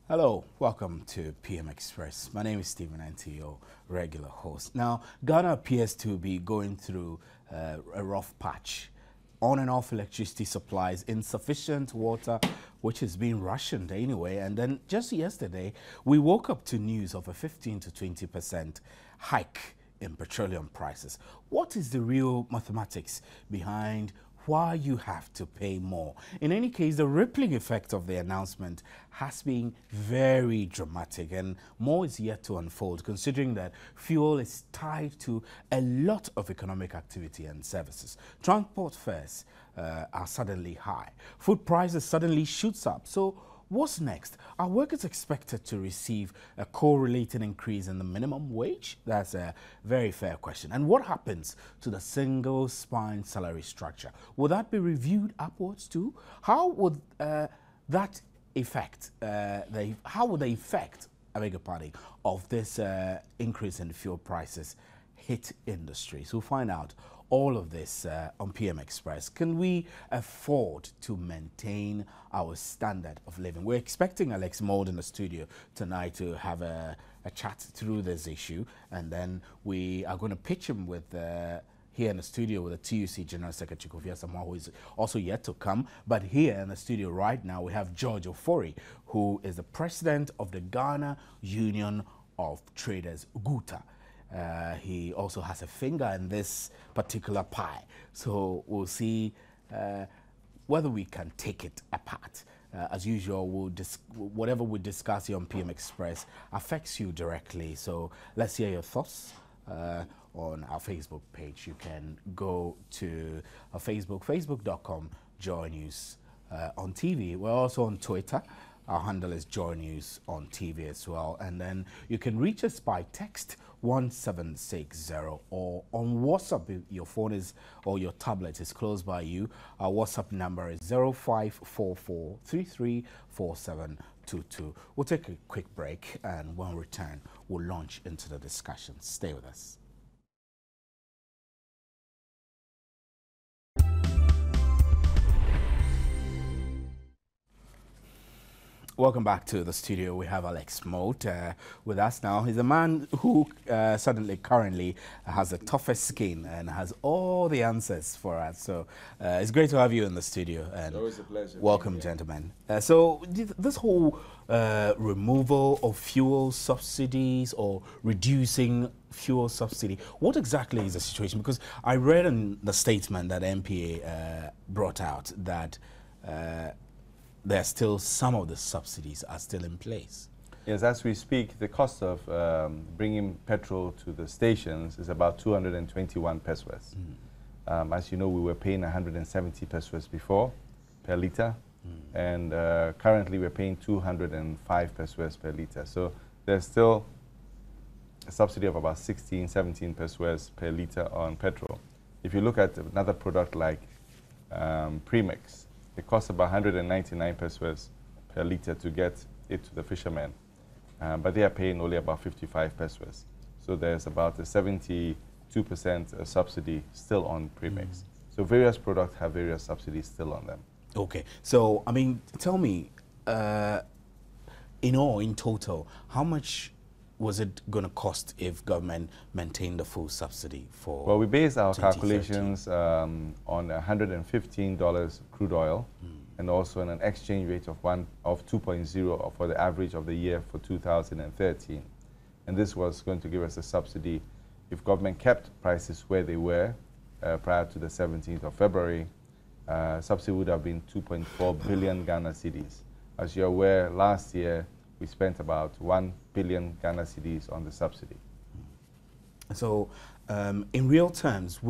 Hello, welcome to PM Express. My name is Stephen Anti, your regular host. Now, Ghana appears to be going through a rough patch. On and off electricity supplies, insufficient water, which has been rationed anyway. And then just yesterday, we woke up to news of a 15 to 20% hike in petroleum prices. What is the real mathematics behind why you have to pay more? In any case, the rippling effect of the announcement has been very dramatic, and more is yet to unfold, considering that fuel is tied to a lot of economic activity and services. Transport fares are suddenly high. Food prices suddenly shoots up. So what's next? Are workers expected to receive a correlating increase in the minimum wage? That's a very fair question. And what happens to the single spine salary structure? Will that be reviewed upwards too? How would that affect how would the effect, I beg your pardon, of this increase in fuel prices hit industry? So we'll find out all of this on PM Express. Can we afford to maintain our standard of living? We're expecting Alex Mould in the studio tonight to have a chat through this issue, and then we are going to pitch him with here in the studio with the TUC General Secretary Kofi Asamoah, who is also yet to come. But here in the studio right now, we have George Ofori, who is the president of the Ghana Union of Traders, GUTA. He also has a finger in this particular pie. So we'll see whether we can take it apart. As usual, whatever we discuss here on PM Express affects you directly. So let's hear your thoughts on our Facebook page. You can go to our facebook.com, Joy News on TV. We're also on Twitter. Our handle is Joy News on TV as well. And then you can reach us by text 1760 or on WhatsApp if your phone is or your tablet is close by you. Our WhatsApp number is 0544334722. We'll take a quick break, and when we return, we'll launch into the discussion. Stay with us. Welcome back to the studio. We have Alex Mould with us now. He's a man who currently has the toughest skin and has all the answers for us. So it's great to have you in the studio. And it's always a pleasure. Welcome, gentlemen. So this whole removal of fuel subsidies or reducing fuel subsidy, what exactly is the situation? Because I read in the statement that MPA brought out that there are still some of the subsidies are still in place. Yes, as we speak, the cost of bringing petrol to the stations is about 221 pesos. As you know, we were paying 170 pesos before per litre, and currently we're paying 205 pesos per litre. So there's still a subsidy of about 16, 17 pesos per litre on petrol. If you look at another product like premix, it costs about 199 pesos per litre to get it to the fishermen, but they are paying only about 55 pesos. So there's about a 72% subsidy still on premix. So various products have various subsidies still on them. Okay, so I mean, tell me, in total, how much was it going to cost if government maintained the full subsidy for? Well, we base our calculations on $115 crude oil, and also on an exchange rate of 2.0 for the average of the year for 2013. And this was going to give us a subsidy if government kept prices where they were prior to the 17th of February. Subsidy would have been 2.4 billion Ghana cedis. As you're aware, last year we spent about 1 billion Ghana cedis on the subsidy. So, in real terms,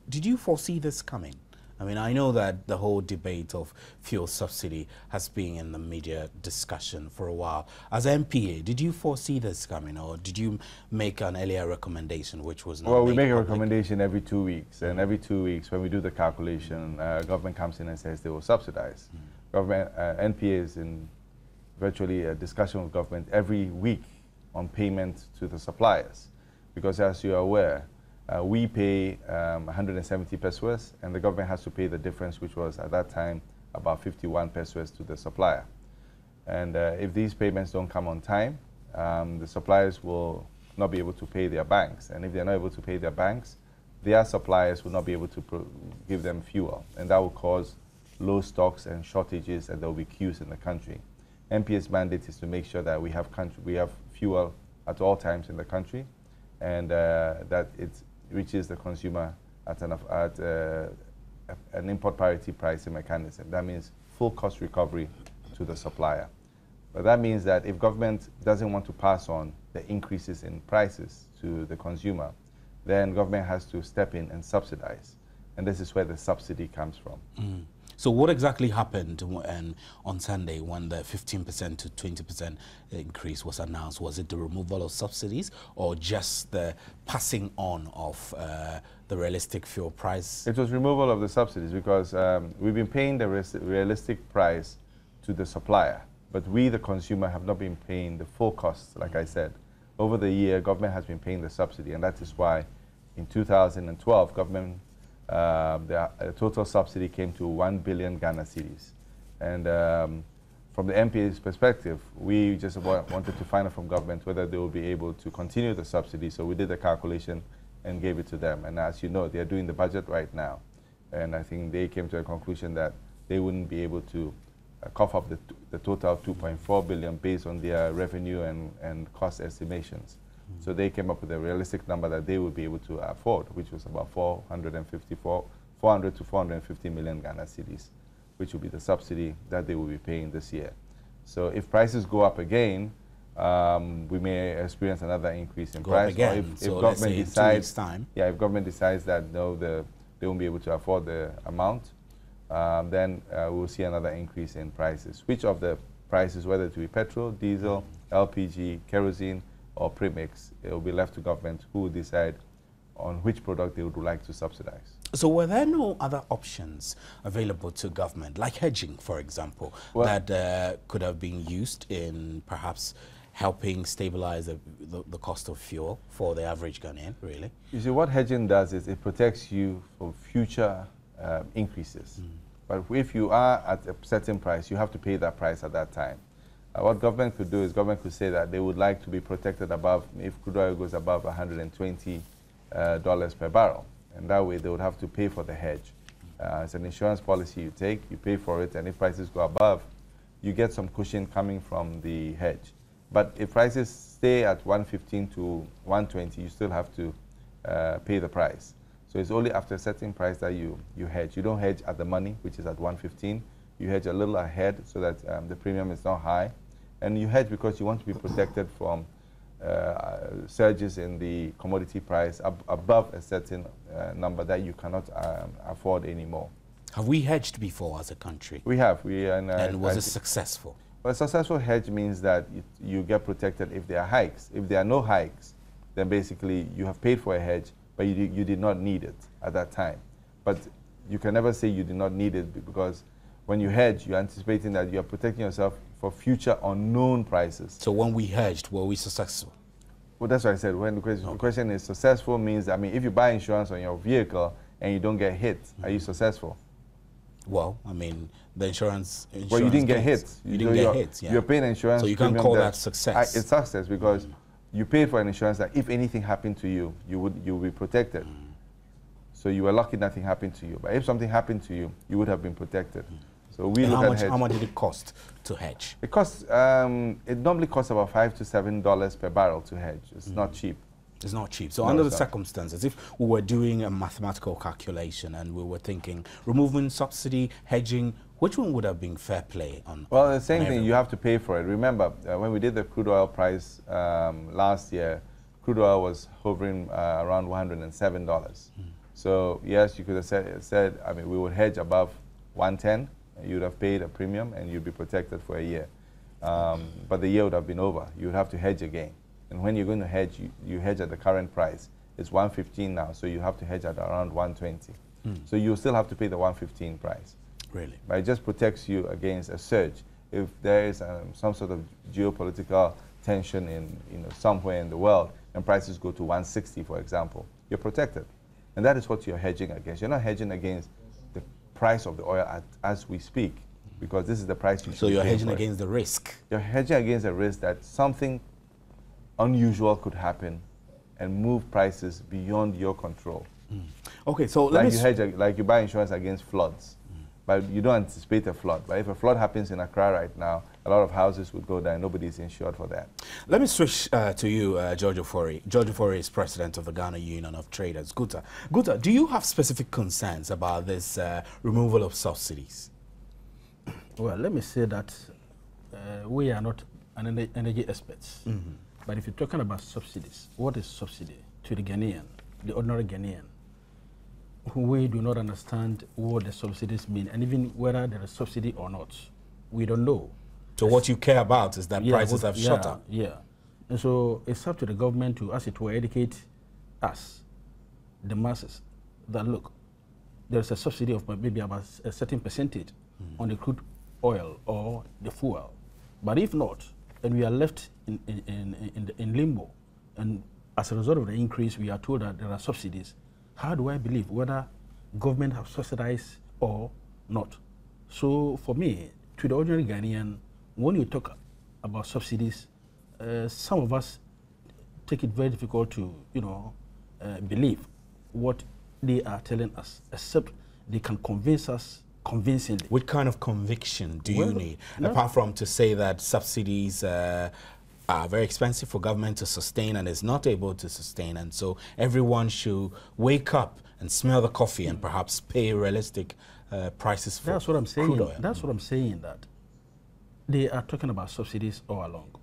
did you foresee this coming? I mean, I know that the whole debate of fuel subsidy has been in the media discussion for a while. As MPA, did you foresee this coming, or did you make an earlier recommendation which was not? Well, we make a recommendation every 2 weeks, and every 2 weeks when we do the calculation, government comes in and says they will subsidize. Government, NPA is in virtually a discussion with government every week on payment to the suppliers, because as you are aware, we pay 170 pesos, and the government has to pay the difference, which was at that time about 51 pesos to the supplier. And if these payments don't come on time, the suppliers will not be able to pay their banks. And if they're not able to pay their banks, their suppliers will not be able to give them fuel. And that will cause low stocks and shortages, and there will be queues in the country. NPS mandate is to make sure that we have fuel at all times in the country, and that it reaches the consumer at an import parity pricing mechanism. That means full cost recovery to the supplier. But that means that if government doesn't want to pass on the increases in prices to the consumer, then government has to step in and subsidize. And this is where the subsidy comes from. Mm. So what exactly happened on Sunday when the 15% to 20% increase was announced? Was it the removal of subsidies or just the passing on of the realistic fuel price? It was removal of the subsidies because we've been paying the realistic price to the supplier, but we, the consumer, have not been paying the full cost, like I said. Over the year, government has been paying the subsidy, and that is why in 2012, government the total subsidy came to 1 billion Ghana cedis. And from the MPA's perspective, we just wanted to find out from government whether they will be able to continue the subsidy. So we did the calculation and gave it to them. And as you know, they're doing the budget right now. And I think they came to a conclusion that they wouldn't be able to cough up the total 2.4 billion based on their revenue and cost estimations. So they came up with a realistic number that they would be able to afford, which was about 400 to 450 million Ghana cedis, which will be the subsidy that they will be paying this year. So if prices go up again, we may experience another increase in price. Or if so government decides, time. Yeah, if government decides that no, they won't be able to afford the amount, then we'll see another increase in prices. Switch of the prices, whether it be petrol, diesel, LPG, kerosene, or premix, it will be left to government who will decide on which product they would like to subsidize. So were there no other options available to government, like hedging, for example, that could have been used in perhaps helping stabilize the cost of fuel for the average Ghanaian, really? You see, what hedging does is it protects you from future increases. But if you are at a certain price, you have to pay that price at that time. What government could do is government could say that they would like to be protected above, if crude oil goes above $120 per barrel. And that way they would have to pay for the hedge. It's an insurance policy you take, you pay for it, and if prices go above, you get some cushion coming from the hedge. But if prices stay at 115 to 120, you still have to pay the price. So it's only after a certain price that you hedge. You don't hedge at the money, which is at 115. You hedge a little ahead so that the premium is not high. And you hedge because you want to be protected from surges in the commodity price above a certain number that you cannot afford anymore. Have we hedged before as a country? We have. And was it successful? Well, a successful hedge means that you get protected if there are hikes. If there are no hikes, then basically you have paid for a hedge, but you did not need it at that time. But you can never say you did not need it because when you hedge, you're anticipating that you're protecting yourself for future unknown prices. So when we hedged, were we successful? Well, that's what I said. When the question is successful means, I mean, if you buy insurance on your vehicle and you don't get hit, are you successful? Well, I mean, the insurance well, you didn't get hit. You didn't get hit, yeah. You're paying insurance. So you can't call that success. It's success because you paid for an insurance that if anything happened to you, you would be protected. So you were lucky nothing happened to you. But if something happened to you, you would have been protected. So we look at hedge. How much did it cost to hedge? It costs. It normally costs about $5 to $7 per barrel to hedge. It's not cheap. It's not cheap. So No, under the it's not. circumstances, if we were doing a mathematical calculation and we were thinking removing subsidy, hedging, which one would have been fair play on? Well, the same thing. You have to pay for it. Remember, when we did the crude oil price last year, crude oil was hovering around $107. So yes, you could have said, I mean, we would hedge above 110. You'd have paid a premium and you'd be protected for a year. But the year would have been over. You would have to hedge again. And when you're going to hedge, you hedge at the current price. It's 115 now, so you have to hedge at around 120. So you still have to pay the 115 price. Really? But it just protects you against a surge. If there is some sort of geopolitical tension in somewhere in the world and prices go to 160, for example, you're protected. And that is what you're hedging against. You're not hedging against the price of the oil as we speak, because this is the price you should So you're pay hedging for it. against the risk. You're hedging against the risk that something unusual could happen and move prices beyond your control. Okay, so Like you hedge, like you buy insurance against floods, but you don't anticipate a flood. But if a flood happens in Accra right now, a lot of houses would go down. Nobody's insured for that. Let me switch to you, George Ofori. George Ofori is president of the Ghana Union of Traders. Guta, do you have specific concerns about this removal of subsidies? Well, let me say that we are not an energy experts. But if you're talking about subsidies, what is subsidy to the Ghanaian, the ordinary Ghanaian? We do not understand what the subsidies mean, and even whether there is subsidy or not. We don't know. So what you care about is that prices have shot up. Yeah. And so it's up to the government to, as it were, educate us, the masses, that look, there's a subsidy of maybe about a certain percentage on the crude oil or the fuel. But if not, then we are left in limbo. And as a result of the increase, we are told that there are subsidies. How do I believe whether government have subsidized or not? So for me, to the ordinary Ghanaian, when you talk about subsidies, some of us take it very difficult to, believe what they are telling us, except they can convince us convincingly. What kind of conviction do you need, apart from to say that subsidies are very expensive for government to sustain and is not able to sustain, and so everyone should wake up and smell the coffee and perhaps pay realistic prices for That's what I'm saying. crude oil? That's what I'm saying, that they are talking about subsidies all along.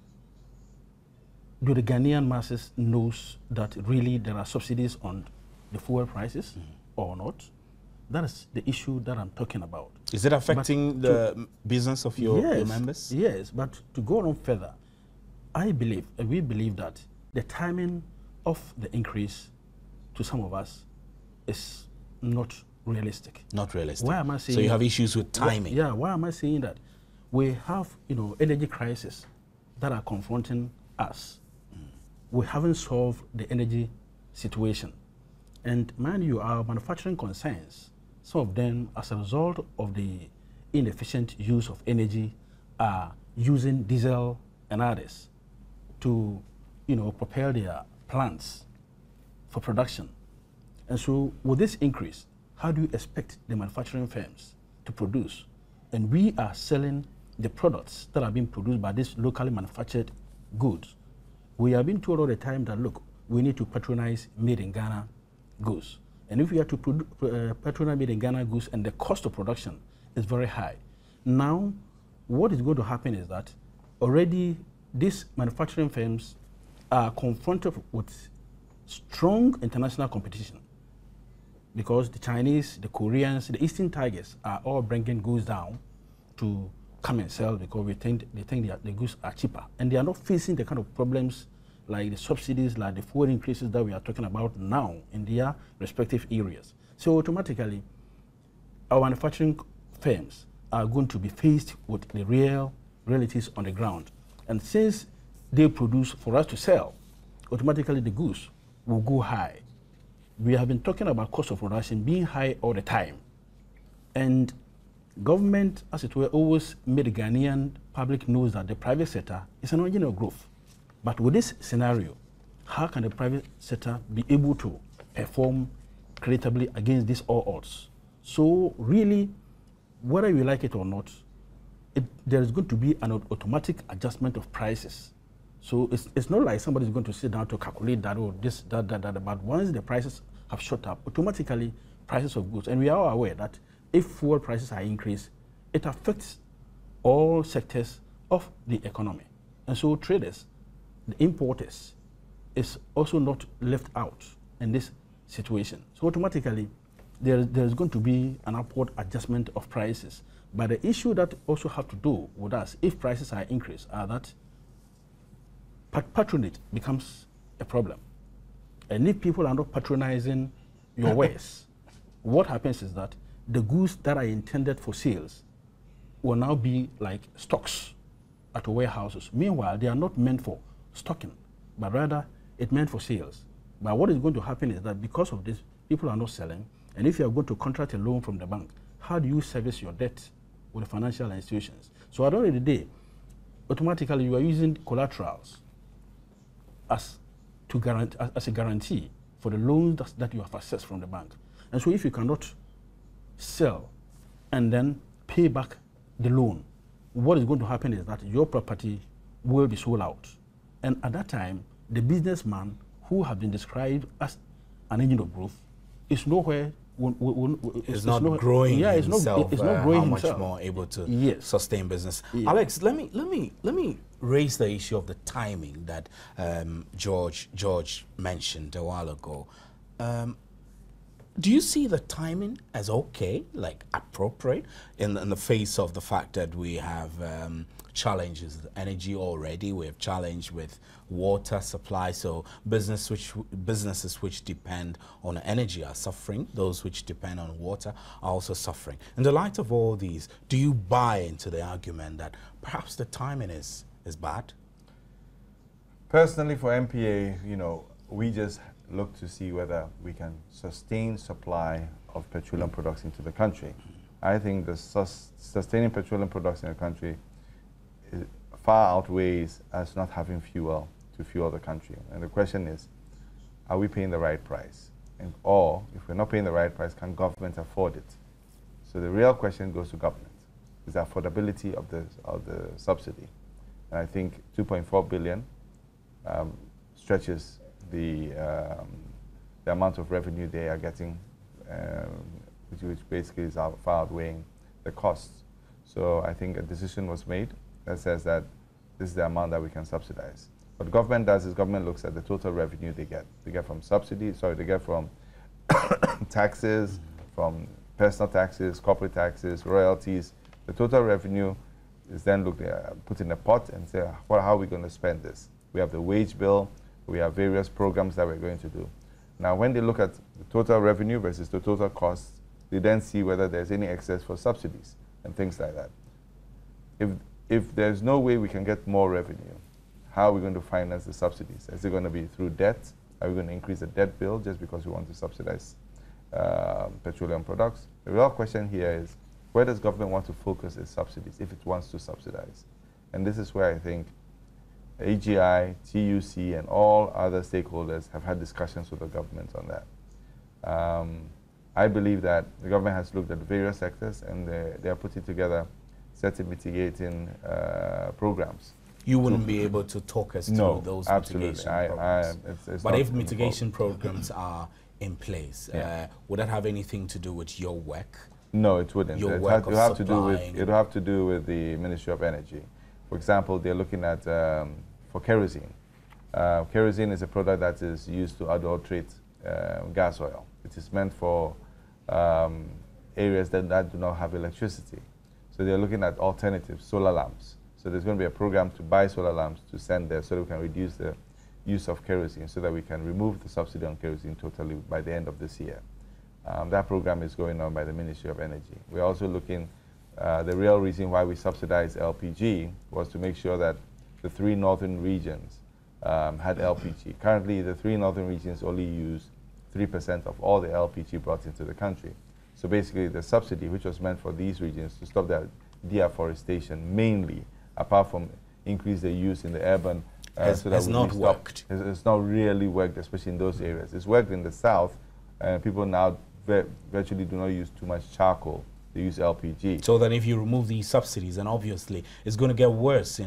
Do the Ghanaian masses knows that really there are subsidies on the fuel prices or not? That is the issue that I'm talking about. Is it affecting the business of your members? Yes, but to go on further, I believe, and we believe, that the timing of the increase to some of us is not realistic. Not realistic. Why am I saying? So you have issues with timing. Yeah, why am I saying that? We have, energy crisis that are confronting us. We haven't solved the energy situation. And mind you, our manufacturing concerns, some of them, as a result of the inefficient use of energy, are using diesel and others to, propel their plants for production. And so with this increase, how do you expect the manufacturing firms to produce? And we are selling the products that are being produced by these locally manufactured goods. We have been told all the time that, look, we need to patronize made in Ghana goods. And if we are to patronize made in Ghana goods, and the cost of production is very high. Now, what is going to happen is that already these manufacturing firms are confronted with strong international competition, because the Chinese, the Koreans, the Eastern Tigers are all bringing goods down to come and sell, because they think the goods are cheaper. And they are not facing the kind of problems like the subsidies, like the fuel increases that we are talking about now in their respective areas. So automatically, our manufacturing firms are going to be faced with the realities on the ground. And since they produce for us to sell, automatically the goods will go high. We have been talking about cost of production being high all the time. And government, as it were, always made the Ghanaian public knows that the private sector is an engine of growth. But with this scenario, how can the private sector be able to perform creditably against these all odds? So really, whether you like it or not, there is going to be an automatic adjustment of prices. So it's not like somebody is going to sit down to calculate that, or this, that. But once the prices have shot up, automatically prices of goods. And we are aware that if fuel prices are increased, it affects all sectors of the economy. And so traders, the importers, is also not left out in this situation. So automatically, there is going to be an upward adjustment of prices. But the issue that also have to do with us, if prices are increased, are that patronage becomes a problem. And if people are not patronizing your wares, what happens is that the goods that are intended for sales will now be like stocks at warehouses. Meanwhile, they are not meant for stocking, but rather it's meant for sales. But what is going to happen is that because of this, people are not selling. And if you are going to contract a loan from the bank, how do you service your debt with the financial institutions. So at the end of the day, automatically you are using collaterals as a guarantee for the loans that you have accessed from the bank. And so if you cannot sell and then pay back the loan, what is going to happen is that your property will be sold out. And at that time, the businessman who has been described as an agent of growth is nowhere. It's not growing. Yeah, himself, it's not growing how much himself. more able to Yes. sustain business. Yeah. Alex, let me raise the issue of the timing that George mentioned a while ago. Do you see the timing as okay, like appropriate, in the face of the fact that we have challenges with energy already, we have challenge with water supply, so businesses which depend on energy are suffering, those which depend on water are also suffering. In the light of all these, do you buy into the argument that perhaps the timing is bad? Personally, for MPA, we just look to see whether we can sustain supply of petroleum products into the country. I think the sustaining petroleum products in the country far outweighs us not having fuel to fuel the country. And the question is, are we paying the right price? Or if we're not paying the right price, can government afford it? So the real question goes to government, is the affordability of the subsidy. And I think 2.4 billion stretches the amount of revenue they are getting, which basically is far outweighing the costs. So I think a decision was made that says that this is the amount that we can subsidize. What government does is government looks at the total revenue they get. They get from they get from taxes, from personal taxes, corporate taxes, royalties. The total revenue is then put in a pot and say, well, how are we going to spend this? We have the wage bill, we have various programs that we're going to do. Now, when they look at the total revenue versus the total costs, they then see whether there's any excess for subsidies and things like that. If there's no way we can get more revenue, how are we going to finance the subsidies? Is it going to be through debt? Are we going to increase the debt bill just because we want to subsidize petroleum products? The real question here is, where does government want to focus its subsidies if it wants to subsidize? And this is where I think AGI, TUC, and all other stakeholders have had discussions with the government on that. I believe that the government has looked at various sectors and they are putting together certain mitigating programs. You wouldn't be able to talk us through those mitigation programs. But if mitigation programs are in place, would that have anything to do with your work? No, it wouldn't. It would have to do with the Ministry of Energy. For example, they're looking at for kerosene. Kerosene is a product that is used to adulterate gas oil. It is meant for areas that do not have electricity. So they're looking at alternatives, solar lamps. So there's going to be a program to buy solar lamps to send there so that we can reduce the use of kerosene, so that we can remove the subsidy on kerosene totally by the end of this year. That program is going on by the Ministry of Energy. We're also looking, the real reason why we subsidized LPG was to make sure that the 3 northern regions had LPG. Currently, the 3 northern regions only use 3% of all the LPG brought into the country. So basically, the subsidy, which was meant for these regions to stop their deforestation mainly, apart from increase the use in the urban, has not worked. It's not really worked, especially in those areas. It's worked in the south, and people now virtually do not use too much charcoal. They use LPG. So then if you remove these subsidies, then obviously it's going to get worse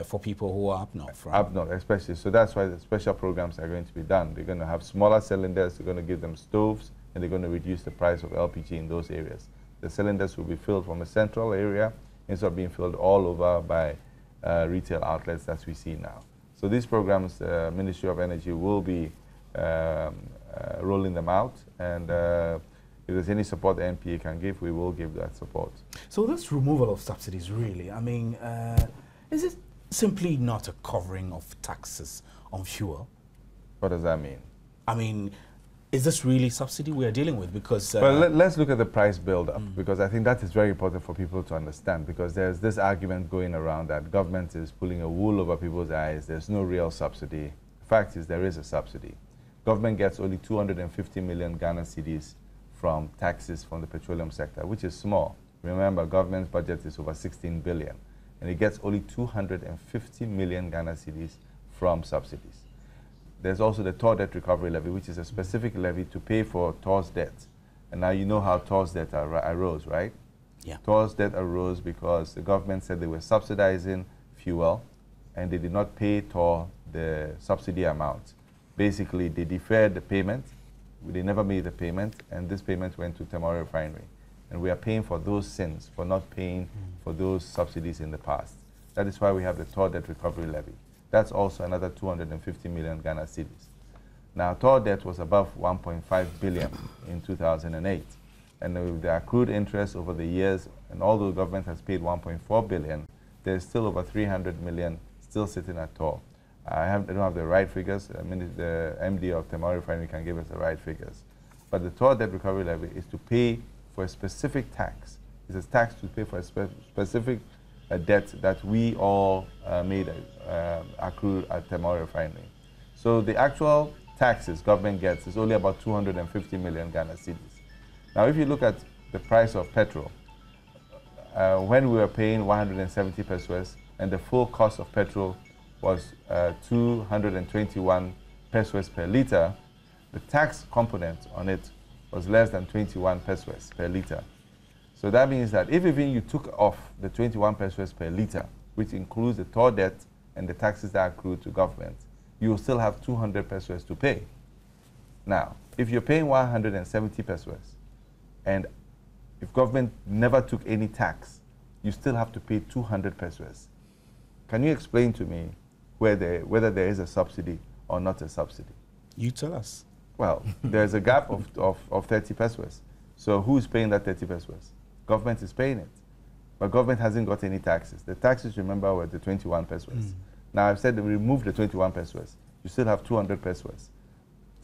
for people who are up north. Right? Up north, especially. So that's why the special programs are going to be done. They're going to have smaller cylinders, they're going to give them stoves, and they're going to reduce the price of LPG in those areas. The cylinders will be filled from a central area instead of being filled all over by retail outlets as we see now. So these programs, the Ministry of Energy will be rolling them out, and if there's any support the MPA can give, we will give that support. So this removal of subsidies, really, I mean, is it simply not a covering of taxes on fuel? What does that mean? I mean, is this really subsidy we are dealing with? Because well, let's look at the price build-up, because I think that is very important for people to understand, because there's this argument going around that government is pulling a wool over people's eyes. There's no real subsidy. The fact is there is a subsidy. Government gets only 250 million Ghana cedis from taxes from the petroleum sector, which is small. Remember, government's budget is over 16 billion, and it gets only 250 million Ghana cedis from subsidies. There's also the TOR debt recovery levy, which is a specific levy to pay for TOR's debt. And now you know how TOR's debt arose, right? Yeah. TOR's debt arose because the government said they were subsidizing fuel, and they did not pay TOR the subsidy amount. Basically, they deferred the payment. They never made the payment, and this payment went to Tamale Refinery. And we are paying for those sins, for not paying for those subsidies in the past. That is why we have the TOR debt recovery levy. That's also another 250 million Ghana cedis. Now, TOR debt was above 1.5 billion in 2008. And with the accrued interest over the years, and although the government has paid 1.4 billion, there's still over 300 million still sitting at TOR. I don't have the right figures. I mean, the MD of Tamale Refinery can give us the right figures. But the TOR debt recovery levy is to pay for a specific tax. It's a tax to pay for a specific debt that we all made accrue at Tamale Refinery. So the actual taxes government gets is only about 250 million Ghana cedis. Now, if you look at the price of petrol, when we were paying 170 pesos and the full cost of petrol was 221 pesos per liter, the tax component on it was less than 21 pesos per liter. So that means that if even you took off the 21 pesos per liter, which includes the TOR debt and the taxes that accrue to government, you will still have 200 pesos to pay. Now, if you're paying 170 pesos, and if government never took any tax, you still have to pay 200 pesos. Can you explain to me whether there is a subsidy or not a subsidy? You tell us. Well, there's a gap of 30 pesos. So who's paying that 30 pesos? Government is paying it. But government hasn't got any taxes. The taxes, remember, were the 21 pesos. Now, I've said that we remove the 21 pesos. You still have 200 pesos.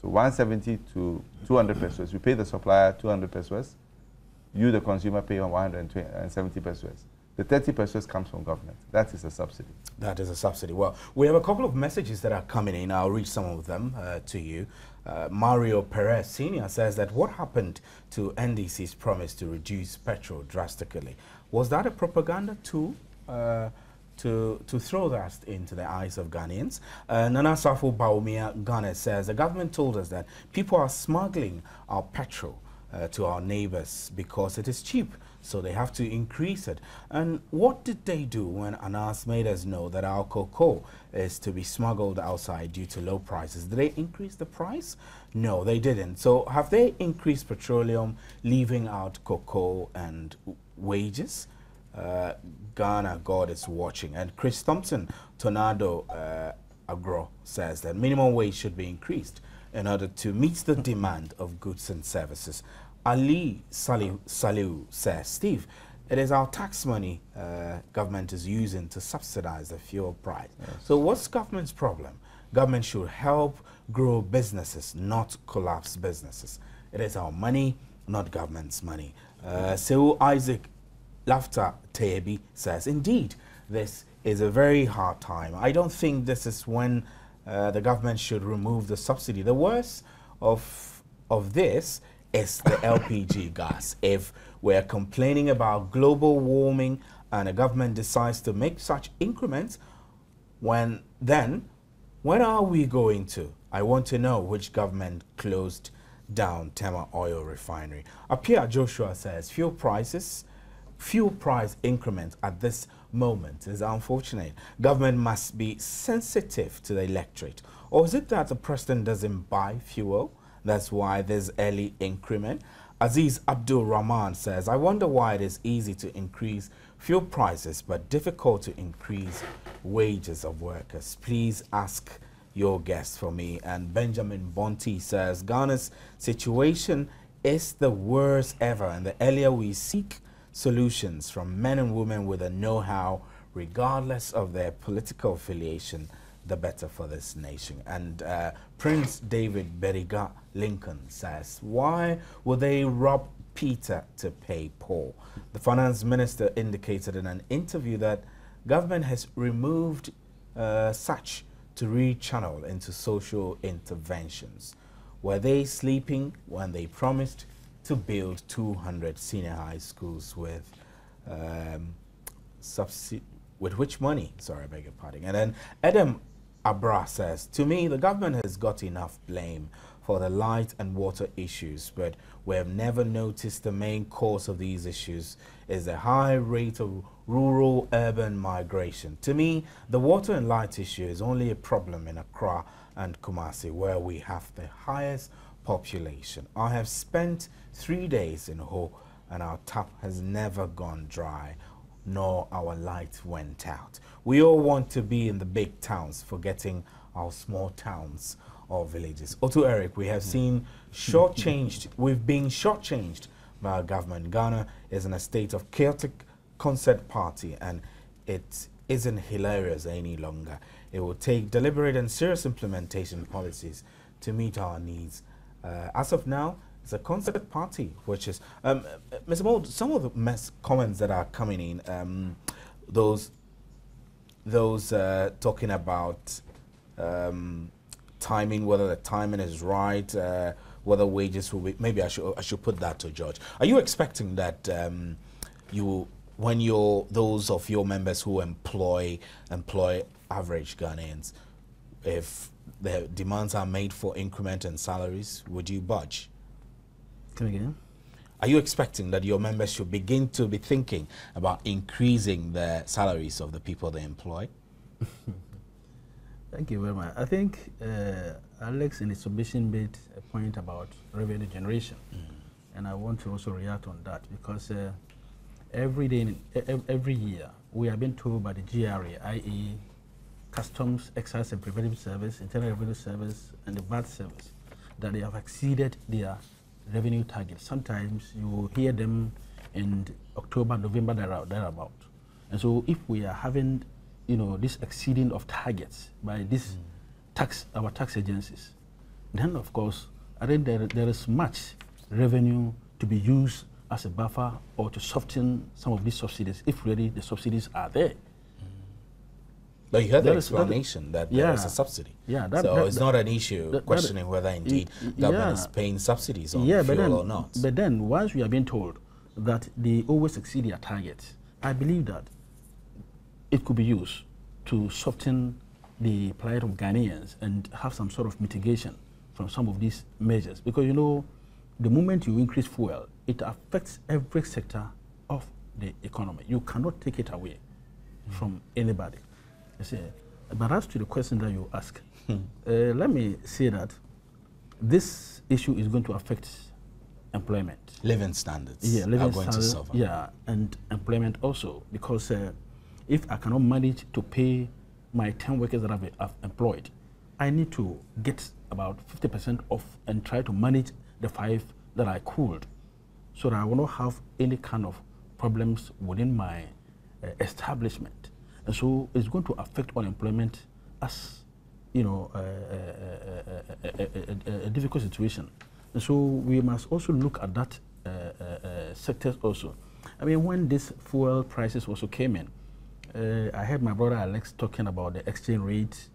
So 170 to 200 pesos. You pay the supplier 200 pesos. You, the consumer, pay 170 pesos. The 30 pesos comes from government. That is a subsidy. That is a subsidy. Well, we have a couple of messages that are coming in. I'll read some of them to you. Mario Perez Sr. says that what happened to NDC's promise to reduce petrol drastically? Was that a propaganda tool to throw that into the eyes of Ghanaians? Nana Safo Baumia Ghana says the government told us that people are smuggling our petrol to our neighbors because it is cheap, so they have to increase it. And what did they do when Anas made us know that our cocoa is to be smuggled outside due to low prices? Did they increase the price? No, they didn't. So have they increased petroleum, leaving out cocoa and wages? Ghana, God is watching. And Chris Thompson, Tornado Agro, says that minimum wage should be increased in order to meet the demand of goods and services. Ali Saliu says, Steve, it is our tax money government is using to subsidize the fuel price. Yes. So what's government's problem? Government should help grow businesses, not collapse businesses. It is our money, not government's money. Seu Isaac Laughter Tebi says, indeed, this is a very hard time. I don't think this is when the government should remove the subsidy. The worst of this is the LPG gas. If we're complaining about global warming and the government decides to make such increments, when are we going to? I want to know which government closed down Tema Oil Refinery. Apia Joshua says, fuel price increment at this moment is unfortunate. Government must be sensitive to the electorate. Or is it that the president doesn't buy fuel? That's why there's early increment. Aziz Abdul Rahman says, I wonder why it is easy to increase fuel prices but difficult to increase wages of workers. Please ask your guest for me. And Benjamin Bonti says, Ghana's situation is the worst ever, and the earlier we seek solutions from men and women with a know-how, regardless of their political affiliation, the better for this nation. And Prince David Beriga Lincoln says, why will they rob Peter to pay Paul? The finance minister indicated in an interview that government has removed such to rechannel into social interventions. Were they sleeping when they promised to build 200 senior high schools with with which money? Sorry, I beg your pardon. And then Adam Abra says, to me, the government has got enough blame for the light and water issues, but we have never noticed the main cause of these issues is the high rate of rural-urban migration. To me, the water and light issue is only a problem in Accra and Kumasi, where we have the highest population. I have spent 3 days in Ho, and our tap has never gone dry, nor our light went out. We all want to be in the big towns, forgetting our small towns or villages. Otto Eric, we have seen shortchanged, we've been shortchanged by our government. Ghana is in a state of chaotic concert party, and it isn't hilarious any longer. It will take deliberate and serious implementation policies to meet our needs. As of now, it's a concert party, which is, Mr. Mould, some of the comments that are coming in, those talking about timing, whether the timing is right, whether wages will be, maybe I should put that to George. Are you expecting that when those of your members who employ average Ghanaians, if the demands are made for increment and salaries, would you budge? Come again? Are you expecting that your members should begin to be thinking about increasing the salaries of the people they employ? Thank you very much. I think Alex in his submission made a point about revenue generation, and I want to also react on that because every year we are being told by the GRA, i.e. Customs, Excise and Preventive Service, Internal Revenue Service, and the VAT Service, that they have exceeded their revenue targets. Sometimes you will hear them in October, November, thereabout. And so if we are having, this exceeding of targets by this our tax agencies, then of course, I think there is much revenue to be used as a buffer or to soften some of these subsidies, if really the subsidies are there. But you heard the explanation that there is a subsidy. Yeah, so it's not an issue questioning whether indeed government is paying subsidies on fuel or not. But then once we are being told that they always exceed their targets, I believe that it could be used to soften the plight of Ghanaians and have some sort of mitigation from some of these measures. Because the moment you increase fuel, it affects every sector of the economy. You cannot take it away from anybody. But as to the question that you ask, let me say that this issue is going to affect employment. Living standards are going to suffer. Yeah, and employment also, because if I cannot manage to pay my 10 workers that I've employed, I need to get about 50% off and try to manage the 5 that I could, so that I will not have any kind of problems within my establishment. And so it's going to affect unemployment as, a difficult situation. And so we must also look at that sectors also. I mean, when these fuel prices also came in, I heard my brother Alex talking about the exchange rate,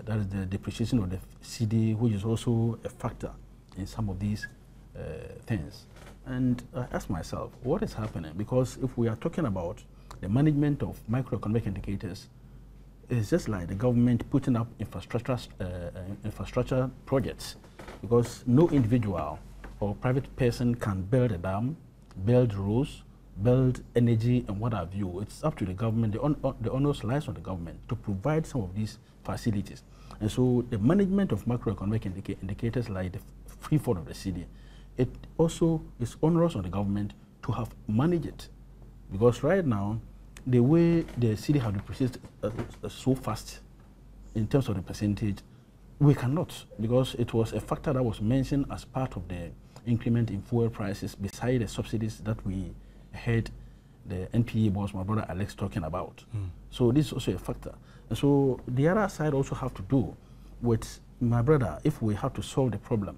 that is the depreciation of the CD, which is also a factor in some of these things. And I asked myself, what is happening? Because if we are talking about the management of microeconomic indicators, it's just like the government putting up infrastructure projects, because no individual or private person can build a dam, build roads, build energy and what have you. It's up to the government. The onus lies on the government to provide some of these facilities. And so the management of macroeconomic indicators like the free fall of the cedi, it also is onerous on the government to have managed it. Because right now, the way the cedi have depreciated so fast in terms of the percentage, we cannot, because it was a factor that was mentioned as part of the increment in fuel prices beside the subsidies that we heard the NPA boss, my brother Alex, talking about. So this is also a factor. And so the other side also have to do with, my brother, if we have to solve the problem,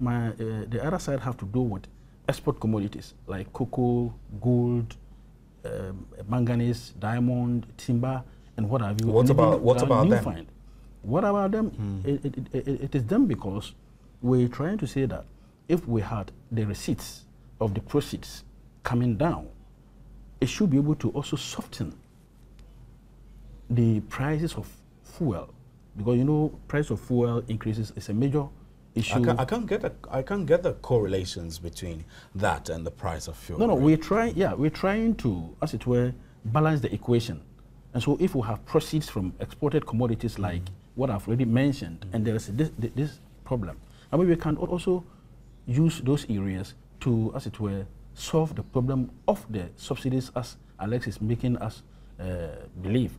the other side have to do with export commodities like cocoa, gold, manganese, diamond, timber, and what have you. What about them? What about them? It is them, because we're trying to say that if we had the receipts of the proceeds coming down, it should be able to also soften the prices of fuel, because you know price of fuel increases is a major issue. I can't get the correlations between that and the price of fuel. No, we're trying to, as it were, balance the equation. And so if we have proceeds from exported commodities like what I've already mentioned, and there is this problem, I mean, we can also use those areas to, as it were, solve the problem of the subsidies, as Alex is making us believe.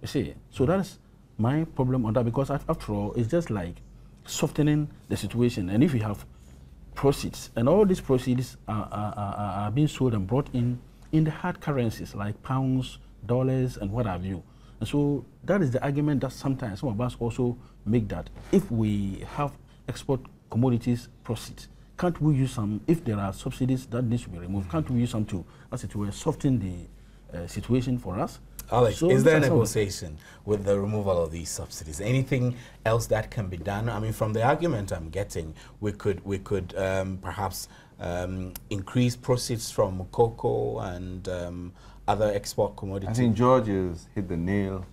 You see, so that's my problem on that, because after all, it's just like softening the situation. And if you have proceeds, and all these proceeds are being sold and brought in the hard currencies like pounds, dollars, and what have you. And so that is the argument that sometimes some of us also make, that if we have export commodities proceeds, can't we use some, if there are subsidies that needs to be removed, can't we use some to, as it were, soften the situation for us? Alex, So is there a that's how- negotiation with the removal of these subsidies? Anything else that can be done? I mean, from the argument I'm getting, we could perhaps increase proceeds from cocoa and other export commodities. I think George has hit the nail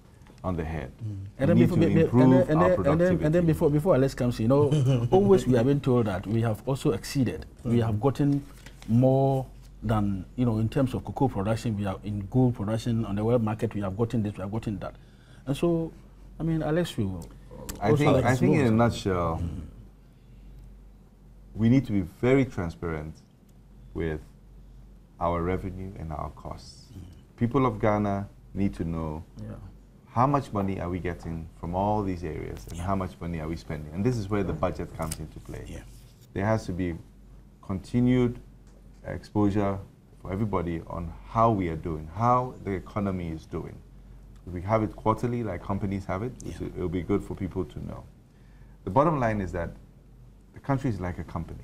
on the head. And We then, need to improve our productivity. and then before Alex comes, you know, always we have been told that we have also exceeded. We have gotten more than, you know, in terms of cocoa production, we are in gold production on the world market. We have gotten this, we have gotten that, and so, I mean, Alex will. I think in a nutshell, we need to be very transparent with our revenue and our costs. People of Ghana need to know how much money are we getting from all these areas and how much money are we spending. And this is where the budget comes into play. Yeah. There has to be continued exposure for everybody on how we are doing, how the economy is doing. If we have it quarterly, like companies have it, it will be good for people to know. The bottom line is that the country is like a company.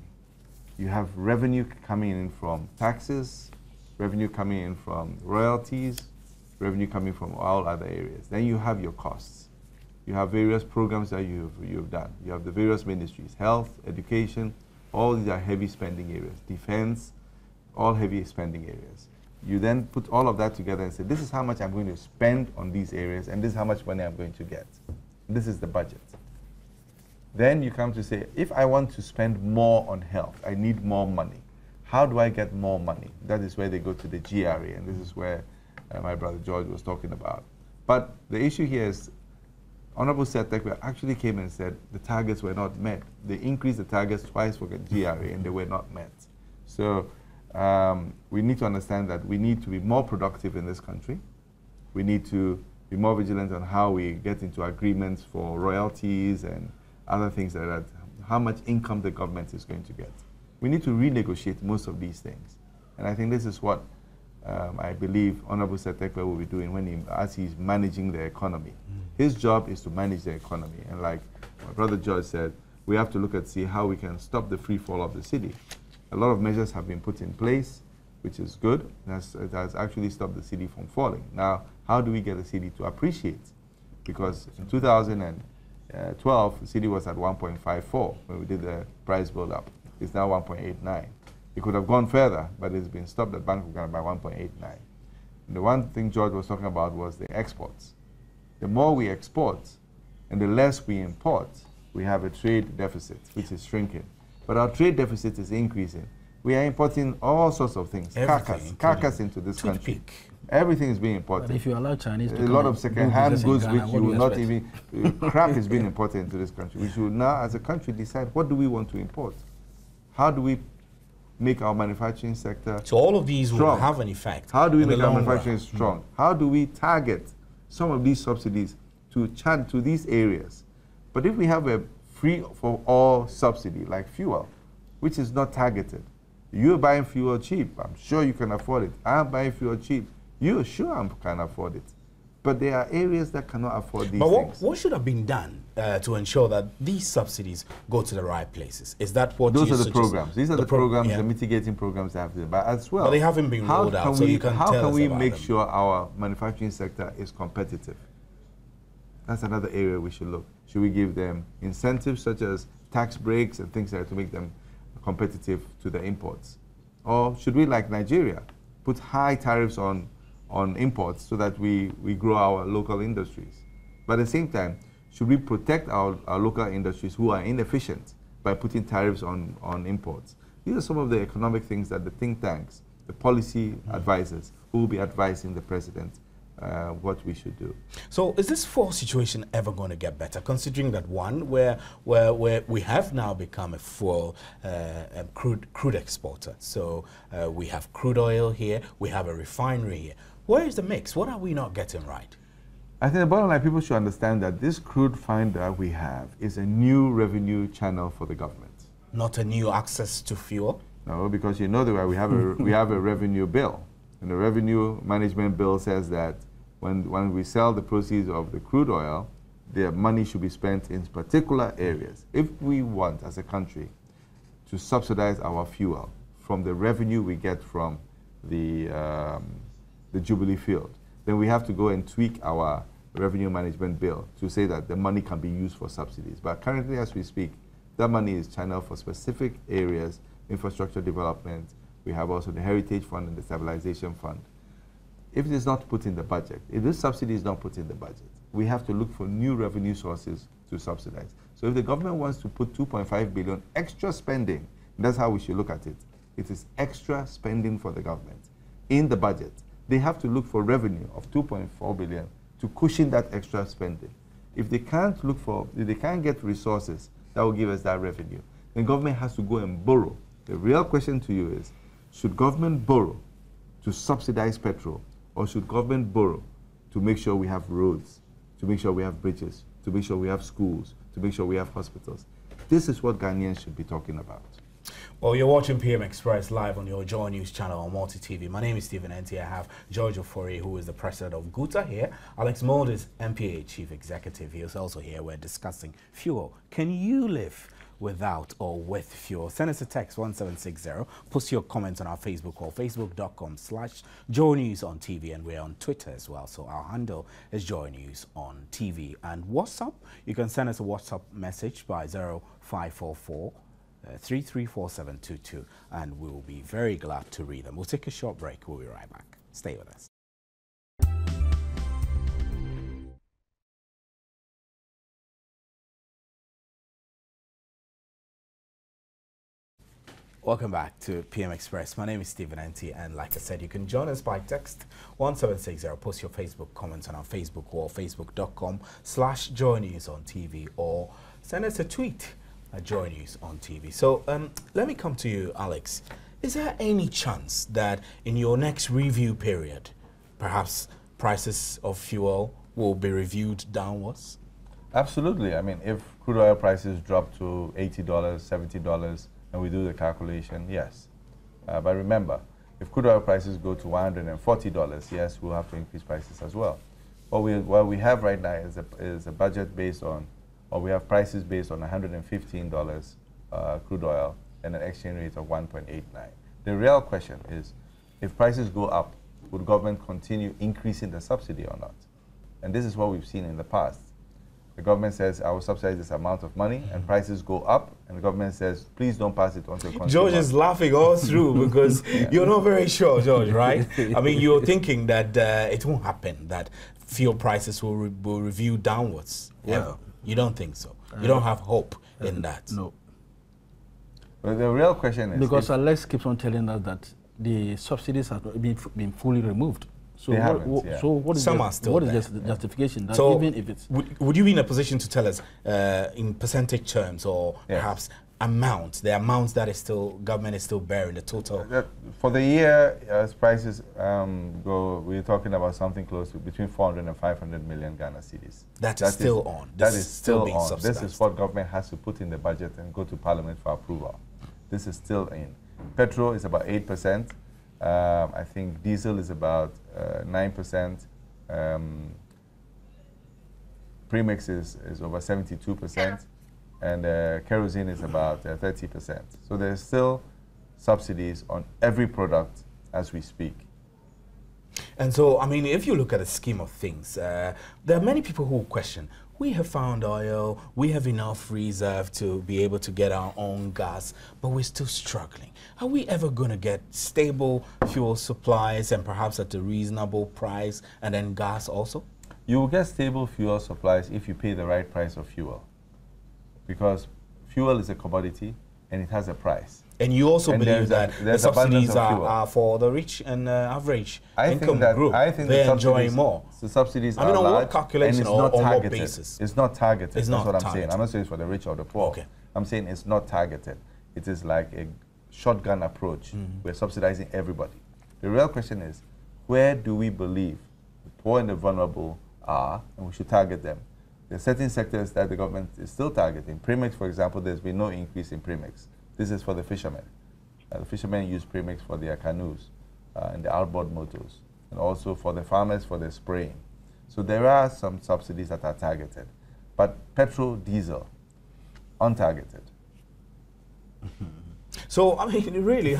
You have revenue coming in from taxes, revenue coming in from royalties, revenue coming from all other areas. Then you have your costs. You have various programs that you've done. You have the various ministries, health, education, all these are heavy spending areas. Defense, all heavy spending areas. You then put all of that together and say, this is how much I'm going to spend on these areas, and this is how much money I'm going to get. This is the budget. Then you come to say, if I want to spend more on health, I need more money. How do I get more money? That is where they go to the GRA, and this is where my brother George was talking about. But the issue here is, Honorable Setekwe actually came and said the targets were not met. They increased the targets twice for the GRA, and they were not met. So we need to understand that we need to be more productive in this country. We need to be more vigilant on how we get into agreements for royalties and other things like that, how much income the government is going to get. We need to renegotiate most of these things. And I think this is what I believe Honorable Setekwe will be doing as he's managing the economy. His job is to manage the economy. And like my brother George said, we have to look at see how we can stop the free fall of the city. A lot of measures have been put in place, which is good. It has actually stopped the city from falling. Now, how do we get the city to appreciate? Because in 2012, the city was at 1.54 when we did the price build-up. It's now 1.89. It could have gone further, but it's been stopped at Bank of Ghana by 1.89. And the one thing George was talking about was the exports. The more we export and the less we import, we have a trade deficit, which is shrinking. But our trade deficit is increasing. We are importing all sorts of things, carcass into this country. Everything is being imported. But if you allow Chinese to a lot of second-hand goods which you will not even, crap is being imported into this country. We should now, as a country, decide what do we want to import? How do we make our manufacturing sector So all of these strong? will have an effect. How do we in the make our long manufacturing strong? How do we target some of these subsidies to these areas? But if we have a free-for-all subsidy, like fuel, which is not targeted, you're buying fuel cheap, I'm sure you can afford it. I'm buying fuel cheap, you're sure I can afford it. But there are areas that cannot afford these things. What should have been done to ensure that these subsidies go to the right places? Is that what Those you are the suggest? programs. These are the programs, yeah. the mitigating programs that have to, but as well. But they haven't been rolled out, so you can how tell can us we about make them. sure our manufacturing sector is competitive? That's another area we should look. Should we give them incentives such as tax breaks and things like that to make them competitive to the imports? Or should we, like Nigeria, put high tariffs on on imports so that we grow our local industries. But at the same time, should we protect our local industries who are inefficient by putting tariffs on imports? These are some of the economic things that the think tanks, the policy advisors, who will be advising the president what we should do. So is this fuel situation ever going to get better, considering that one, where we have now become a fuel crude exporter? So we have crude oil here, we have a refinery here. Where is the mix? What are we not getting right? I think the bottom line, people should understand that this crude find that we have is a new revenue channel for the government. Not a new access to fuel? No, because you know that we have a revenue bill. And the revenue management bill says that when we sell the proceeds of the crude oil, the money should be spent in particular areas. If we want, as a country, to subsidize our fuel from the revenue we get from the Jubilee field, then we have to go and tweak our revenue management bill to say that the money can be used for subsidies. But currently, as we speak, that money is channeled for specific areas, infrastructure development. We have also the Heritage Fund and the Stabilization Fund. If it is not put in the budget, if this subsidy is not put in the budget, we have to look for new revenue sources to subsidize. So if the government wants to put 2.5 billion extra spending, that's how we should look at it. It is extra spending for the government in the budget. They have to look for revenue of 2.4 billion to cushion that extra spending. If they can't get resources that will give us that revenue, then government has to go and borrow. The real question to you is, should government borrow to subsidize petrol, or should government borrow to make sure we have roads, to make sure we have bridges, to make sure we have schools, to make sure we have hospitals? This is what Ghanaians should be talking about. Well, you're watching PM Express live on your Joy News channel on Multi TV. My name is Stephen Enti. I have George Ofori, who is the president of GUTA here. Alex Mould is MPA chief executive. He is also here. We're discussing fuel. Can you live without or with fuel? Send us a text 1760. Post your comments on our Facebook or facebook.com/Joy News on TV, and we're on Twitter as well. So our handle is Joy News on TV. And WhatsApp, you can send us a WhatsApp message by 0544 334722, and we will be very glad to read them. We'll take a short break. We'll be right back. Stay with us. Welcome back to PM Express. My name is Stephen Enti, and like I said, you can join us by text 1760. Post your Facebook comments on our Facebook or facebook.com/Joy News on TV, or send us a tweet at Joy News on TV. So let me come to you, Alex. Is there any chance that in your next review period, perhaps prices of fuel will be reviewed downwards? Absolutely. I mean, if crude oil prices drop to $80, $70, and we do the calculation, yes. But remember, if crude oil prices go to $140, yes, we'll have to increase prices as well. What we have right now is a budget based on, or we have prices based on $115 crude oil and an exchange rate of 1.89. The real question is, if prices go up, would government continue increasing the subsidy or not? And this is what we've seen in the past. The government says, I will subsidize this amount of money, and prices go up, and the government says, please don't pass it on to the consumer. George is laughing all through because you're not very sure, George, right? I mean, you're thinking that it won't happen, that fuel prices will review downwards, ever. You don't think so? You don't have hope in that? No. But the real question is... Because Alex keeps on telling us that the subsidies have not been fully removed. So so what is the justification? That so even if it's... Would you be in a position to tell us in percentage terms, or perhaps the amounts that is still, government is still bearing, the total? For the year, as prices go, we're talking about something close to between 400 and 500 million Ghana cedis. That is still on. That is still being on. subsidized. This is what government has to put in the budget and go to Parliament for approval. This is still in. Petrol is about 8%. I think diesel is about 9%. Premix is over 72%. And kerosene is about 30%. So there's still subsidies on every product as we speak. And so, I mean, if you look at the scheme of things, there are many people who question, we have found oil, we have enough reserve to be able to get our own gas, but we're still struggling. Are we ever going to get stable fuel supplies and perhaps at a reasonable price, and then gas also? You will get stable fuel supplies if you pay the right price of fuel. Because fuel is a commodity and it has a price. And you also believe that the subsidies fuel. are for the rich and average I income think group. They're enjoying more. The subsidies I mean, are on large, what calculation and it's or not on what targeted. basis? It's not targeted. It's That's not what I'm targeted. saying. I'm not saying it's for the rich or the poor. Okay. I'm saying it's not targeted. It is like a shotgun approach. We're subsidizing everybody. The real question is, where do we believe the poor and the vulnerable are, and we should target them? There are certain sectors that the government is still targeting. Premix, for example, there's been no increase in premix. This is for the fishermen. The fishermen use premix for their canoes and the outboard motors, and also for the farmers for their spraying. So there are some subsidies that are targeted, but petrol, diesel, untargeted. So, I mean, really,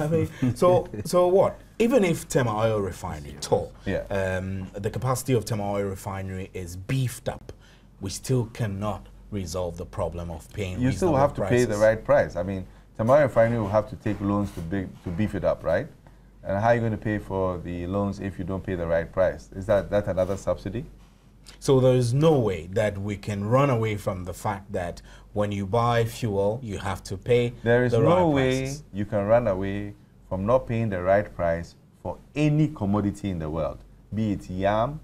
so what? Even if Tema Oil Refinery, TOR, the capacity of Tema Oil Refinery is beefed up, we still cannot resolve the problem of paying You still have to pay the right price. I mean, Tema Oil Refinery will have to take loans to beef it up, right? And how are you going to pay for the loans if you don't pay the right price? Is that another subsidy? So there is no way that we can run away from the fact that when you buy fuel, you have to pay There is the no right way prices. you can run away from not paying the right price for any commodity in the world, be it yam,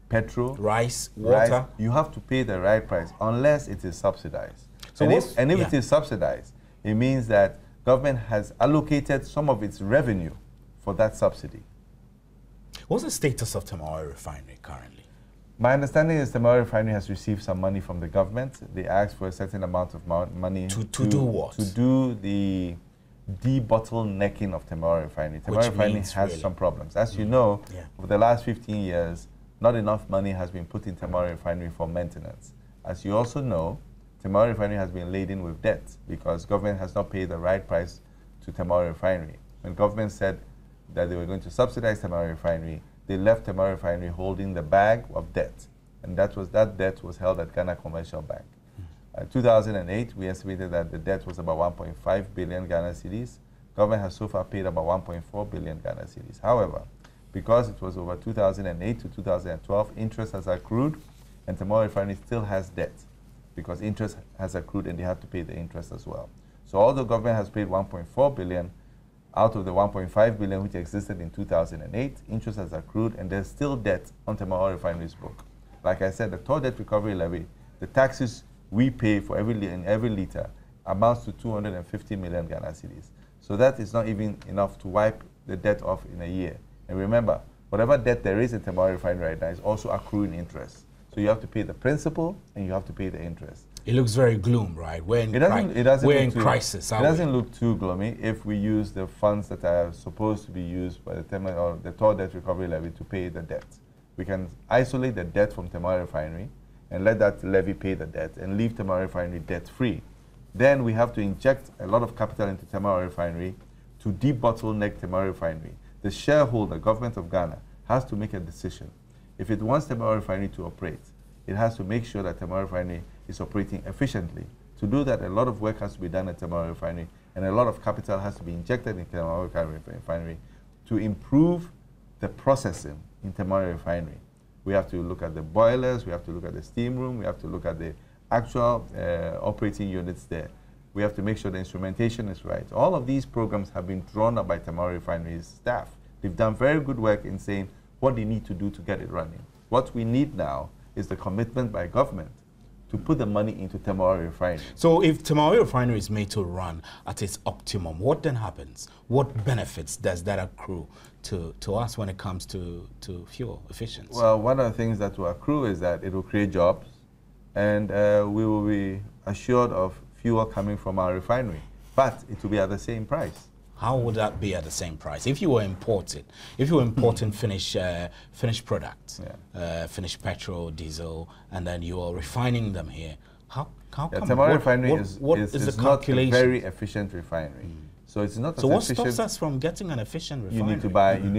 petrol, Rice, water. rice. You have to pay the right price unless it is subsidized. So If it is subsidized, it means that government has allocated some of its revenue for that subsidy. What's the status of Tema Oil Refinery currently? My understanding is the Tema Oil Refinery has received some money from the government. They asked for a certain amount of money To do what? To do the debottlenecking of Tema Oil Refinery. Tema Oil Refinery has some problems. As you know, over the last 15 years, not enough money has been put in Tema Oil Refinery for maintenance. As you also know, Tema Oil Refinery has been laden with debt because government has not paid the right price to Tema Oil Refinery. When government said that they were going to subsidize Tema Oil Refinery, they left Tema Oil Refinery holding the bag of debt, and that debt was held at Ghana Commercial Bank. In 2008, we estimated that the debt was about 1.5 billion Ghana cedis. Government has so far paid about 1.4 billion Ghana cedis. However, because it was over 2008 to 2012, interest has accrued, and Tema Oil Refinery still has debt because interest has accrued and they have to pay the interest as well. So although government has paid 1.4 billion, out of the 1.5 billion which existed in 2008, interest has accrued and there's still debt on Tema Oil Refinery's book. Like I said, the toll debt recovery levy, the taxes we pay for every liter amounts to 250 million Ghana cedis. So that is not even enough to wipe the debt off in a year. And remember, whatever debt there is in Tema Oil Refinery right now is also accruing interest. So you have to pay the principal and you have to pay the interest. It looks very gloom, right? We're in, crisis. It doesn't look too gloomy if we use the funds that are supposed to be used by the Tema or the toll debt recovery levy to pay the debt. We can isolate the debt from Tema Oil Refinery and let that levy pay the debt and leave Tema Oil Refinery debt-free. Then we have to inject a lot of capital into Tema Oil Refinery to debottleneck Tema Oil Refinery. The shareholder, government of Ghana, has to make a decision. If it wants Tema Oil Refinery to operate, it has to make sure that Tema Oil Refinery is operating efficiently. To do that, a lot of work has to be done at Tema Oil Refinery, and a lot of capital has to be injected in Tema Oil Refinery to improve the processing in Tema Oil Refinery. We have to look at the boilers, we have to look at the steam room, we have to look at the actual operating units there. We have to make sure the instrumentation is right. All of these programs have been drawn up by Tema Oil Refinery's staff. They've done very good work in saying what they need to do to get it running. What we need now is the commitment by government to put the money into Tema Oil Refinery. So if Tema Oil Refinery is made to run at its optimum, what then happens? What benefits does that accrue to us when it comes to fuel efficiency? Well, one of the things that will accrue is that it will create jobs, and we will be assured of fuel coming from our refinery, but it will be at the same price. How would that be at the same price? If you were importing, finished products, finished petrol, diesel, and then you are refining them here, how come? Tema Oil Refinery is the not a calculation? very efficient refinery. So it's not. So what stops us from getting an efficient refinery? You need to buy. You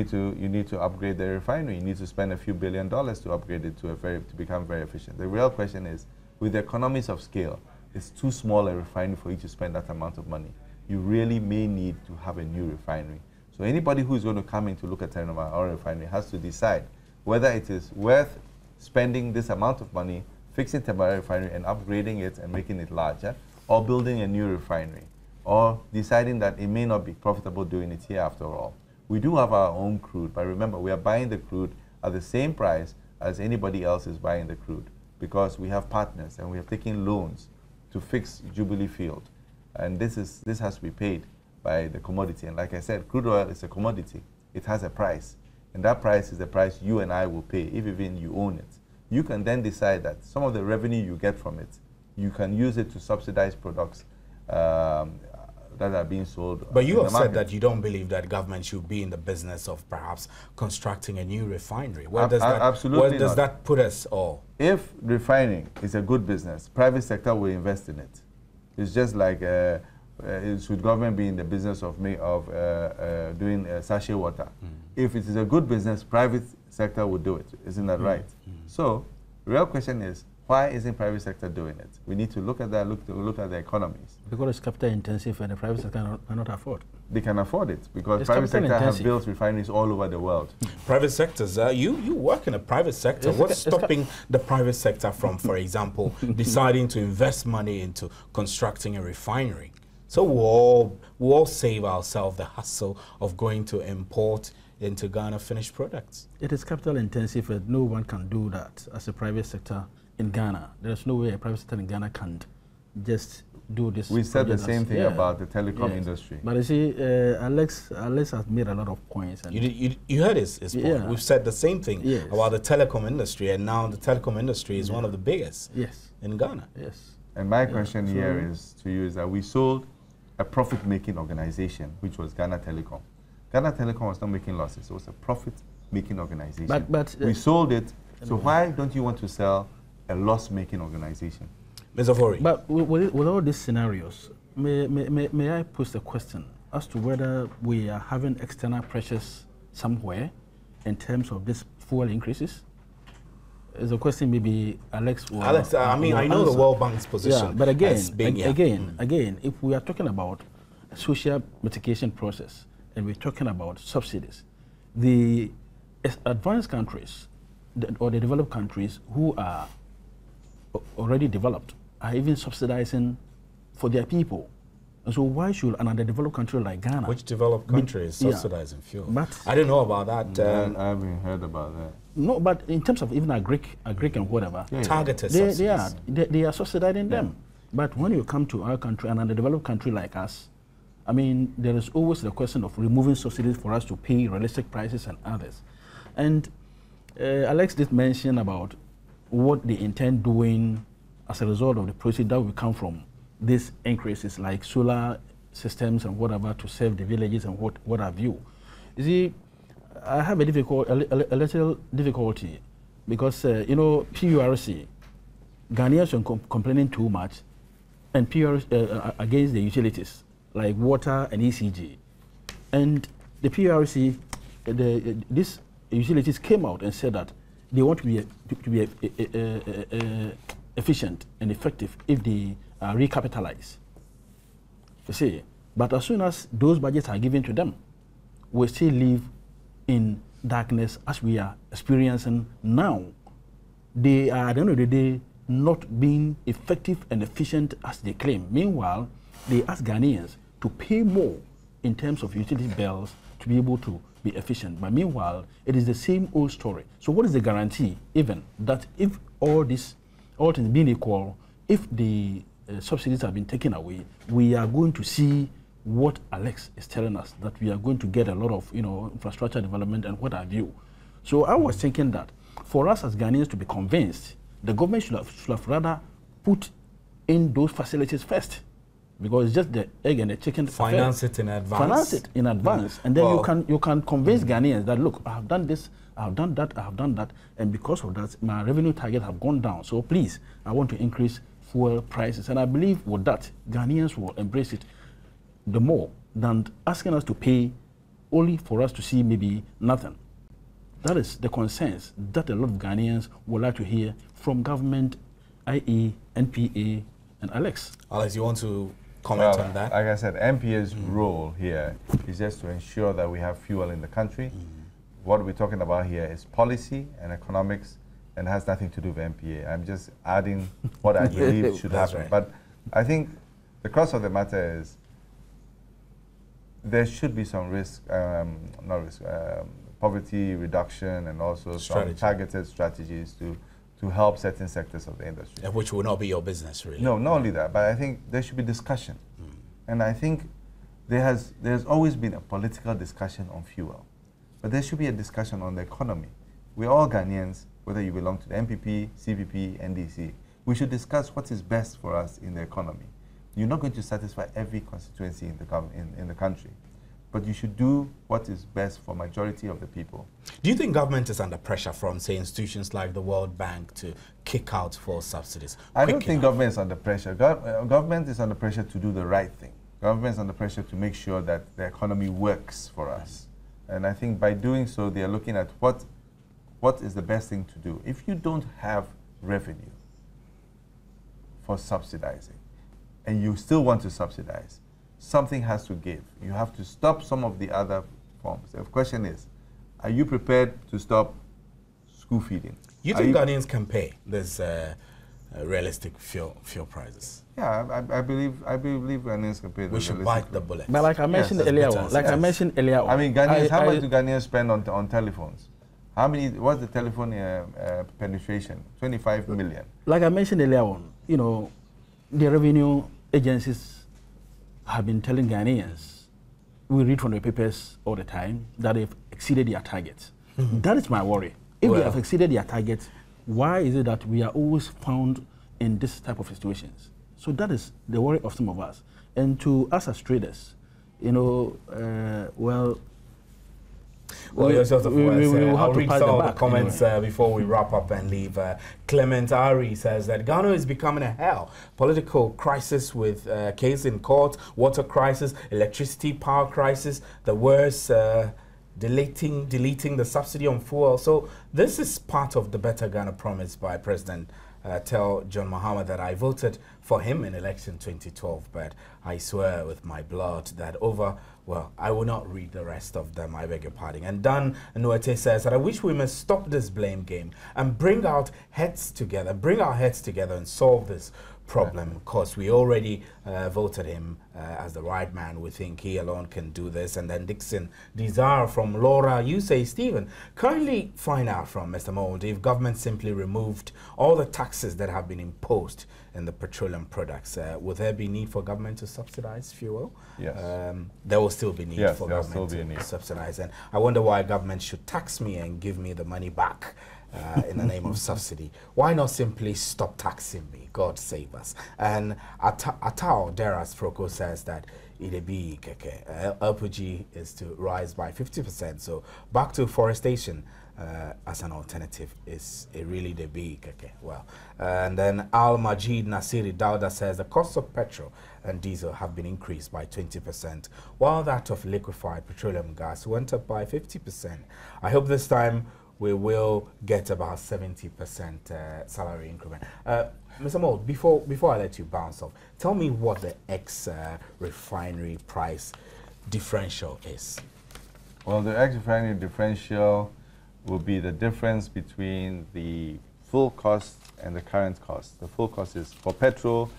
need to upgrade the refinery. You need to spend a few $1 billion to upgrade it to become very efficient. The real question is, with the economies of scale, it's too small a refinery for you to spend that amount of money. You really may need to have a new refinery. So anybody who is going to come in to look at Terenoma Oil Refinery has to decide whether it is worth spending this amount of money, fixing Terenoma Refinery and upgrading it and making it larger, or building a new refinery, or deciding that it may not be profitable doing it here after all. We do have our own crude, but remember, we are buying the crude at the same price as anybody else is buying the crude, because we have partners and we have taken loans to fix Jubilee Field. And this has to be paid by the commodity. And like I said, crude oil is a commodity. It has a price. And that price is the price you and I will pay, if even you own it. You can then decide that some of the revenue you get from it, you can use it to subsidize products that are being sold. But you have said that you don't believe that government should be in the business of perhaps constructing a new refinery. Where does that put us all? If refining is a good business, private sector will invest in it. It's just like should government be in the business of doing sachet water? If it is a good business, private sector will do it. Isn't that right? So the real question is, why isn't private sector doing it? We need to look at that, look at the economies. Because it's capital intensive and the private sector cannot afford. They can afford it because private sector have built refineries all over the world. Private sectors, you work in the private sector. What's stopping the private sector from, for example, deciding to invest money into constructing a refinery? So we'll all save ourselves the hassle of going to import into Ghana finished products. It is capital intensive and no one can do that as a private sector in Ghana. There's no way a private sector in Ghana can just do this. We said the same thing about the telecom industry. But you see, Alex has made a lot of points. And you heard his point. Yeah. We've said the same thing about the telecom industry, and now the telecom industry is one of the biggest in Ghana. Yes. And my question here is to you is that we sold a profit-making organization, which was Ghana Telecom. Ghana Telecom was not making losses. It was a profit-making organization. But we sold it. So why don't you want to sell a loss-making organization? Mr. Fori. But with all these scenarios, may I pose the question as to whether we are having external pressures somewhere in terms of this fuel increases? It's a question maybe Alex will I mean, I know answer. The World Bank's position. Yeah, but again, if we are talking about a social mitigation process and we're talking about subsidies, the advanced countries or the developed countries who are already developed are even subsidizing for their people. And so why should another developed country like Ghana... Which developed country is subsidizing fuel? But I didn't know about that. I haven't heard about that. No, but in terms of even agric and whatever... Targeted subsidies. They are subsidizing them. But when you come to our country, another developed country like us, I mean, there is always the question of removing subsidies for us to pay realistic prices and others. And Alex did mention about what they intend doing as a result of the proceeds that will come from these increases, like solar systems and whatever, to serve the villages and what have you. You see, I have a little difficulty because, you know, PURC, Ghanaians are complaining too much, and PURC against the utilities, like water and ECG. And the PURC, these utilities came out and said that they want to be efficient and effective if they recapitalize. You see, but as soon as those budgets are given to them, we still live in darkness as we are experiencing now. They are, at the end of the day, not being effective and efficient as they claim. Meanwhile, they ask Ghanaians to pay more in terms of utility bills to be able to be efficient. But meanwhile, it is the same old story. So what is the guarantee, even, that if all things being equal, if the subsidies have been taken away, we are going to see what Alex is telling us, that we are going to get a lot of, you know, infrastructure development and what have you. So I was thinking that for us as Ghanaians to be convinced, the government should have rather put in those facilities first, because it's just the egg and the chicken. Finance it in advance. Finance it in advance, and then you can convince Ghanaians that, look, I have done this, I have done that, I have done that, and because of that, my revenue target have gone down. So please, I want to increase fuel prices, and I believe with that, Ghanaians will embrace it the more than asking us to pay only for us to see maybe nothing. That is the concerns that a lot of Ghanaians would like to hear from government i.e. NPA and Alex. Alex, you want to comment Well, on that? like I said, NPA's role here is just to ensure that we have fuel in the country. What we're talking about here is policy and economics, and has nothing to do with NPA. I'm just adding what I believe should That's happen. right. But I think the crux of the matter is there should be some poverty reduction, and also Strategy. some targeted strategies to help certain sectors of the industry. Which will not be your business, really. No, not only that, but I think there should be discussion. And I think there's always been a political discussion on fuel. But there should be a discussion on the economy. We're all Ghanaians, whether you belong to the MPP, CPP, NDC. We should discuss what is best for us in the economy. You're not going to satisfy every constituency in the country, but you should do what is best for majority of the people. Do you think government is under pressure from, say, institutions like the World Bank to kick out fuel subsidies? I don't quick think enough? government is under pressure. Government is under pressure to do the right thing. Government is under pressure to make sure that the economy works for us. And I think by doing so, they are looking at what is the best thing to do. If you don't have revenue for subsidizing, and you still want to subsidize, something has to give. You have to stop some of the other forms. The question is, are you prepared to stop school feeding? You think Ghanaians can pay this realistic fuel prices? Yeah, I believe Ghanaians can pay the We should realistic bite the bullet. But like I mentioned that's earlier better. on, like I Yes. mentioned earlier on, I mean, Ghanaians, how much do Ghanaians spend on telephones? How many, what's the telephone penetration? 25 million. like I mentioned earlier on, you know, the revenue agencies have been telling Ghanaians, we read from the papers all the time, that they've exceeded their targets. That is my worry. If Well. they have exceeded their targets, why is it that we are always found in this type of situations? So that is the worry of some of us. And to us as traders, you know, Well, we- you're sort of we will have I'll to read pass some the of the back comments anyway. before we wrap up and leave. Clement Ari says that Ghana is becoming a hell. Political crisis with case in court, water crisis, electricity power crisis, the worst, deleting the subsidy on fuel. So this is part of the Better Ghana promise by President tell John Mahama that I voted for him in election 2012, but I swear with my blood that well, I will not read the rest of them, I beg your pardon. And Dan Nuete says that I wish we must stop this blame game and bring our heads together and solve this problem, because we already voted him as the right man. We think he alone can do this. And then Dixon Desire from Laura, you say, Stephen, kindly find out from Mr. Mould if government simply removed all the taxes that have been imposed in the petroleum products, would there be need for government to subsidize fuel? Yes. There will still be need Yes, for there will government still be a to need. subsidize. And I wonder why government should tax me and give me the money back in the name of subsidy. Why not simply stop taxing me? God save us. And Atao Deras Froko says that LPG is to rise by 50%. So back to forestation as an alternative is a really the big. Well, and then Al Majid Nasiri Dauda says the cost of petrol and diesel have been increased by 20%, while that of liquefied petroleum gas went up by 50%. I hope this time we will get about 70% salary increment. Mr. Mould, before I let you bounce off, tell me what the ex-refinery price differential is. Well, the ex-refinery differential will be the difference between the full cost and the current cost. The full cost is, for petrol,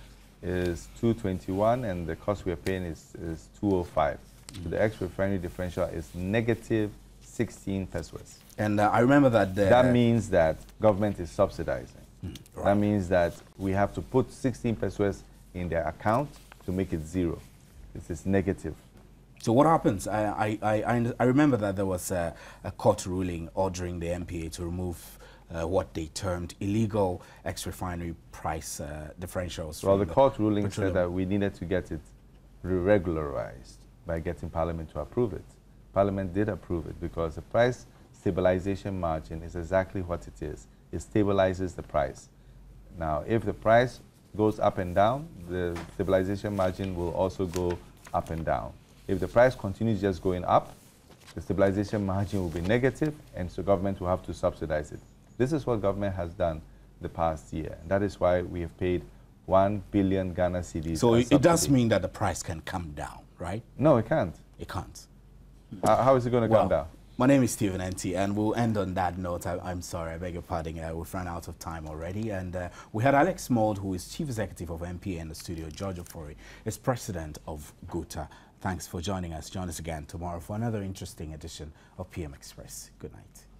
is 221, and the cost we are paying is 205. So the ex-refinery differential is negative 16 pesos. And I remember that That means that government is subsidizing. right. That means that we have to put 16 pesos in their account to make it zero. This is negative. So what happens? I remember that there was a court ruling ordering the MPA to remove what they termed illegal ex-refinery price differentials. Well, from the court ruling said petroleum. that we needed to get it regularized by getting Parliament to approve it. Parliament did approve it because the price stabilization margin is exactly what it is. It stabilizes the price. Now, if the price goes up and down, the stabilization margin will also go up and down. If the price continues just going up, the stabilization margin will be negative, and so government will have to subsidize it. This is what government has done. the past year. That is why we have paid 1 billion Ghana cedis. So as it does subsidy. mean that the price can come down, right? No, it can't. It can't. How is it going to come down? My name is Stephen Enti, and we'll end on that note. I'm sorry, I beg your pardon. We've run out of time already. And we had Alex Mould, who is Chief Executive of MPA in the studio. George Ofori is President of GUTA. Thanks for joining us. Join us again tomorrow for another interesting edition of PM Express. Good night.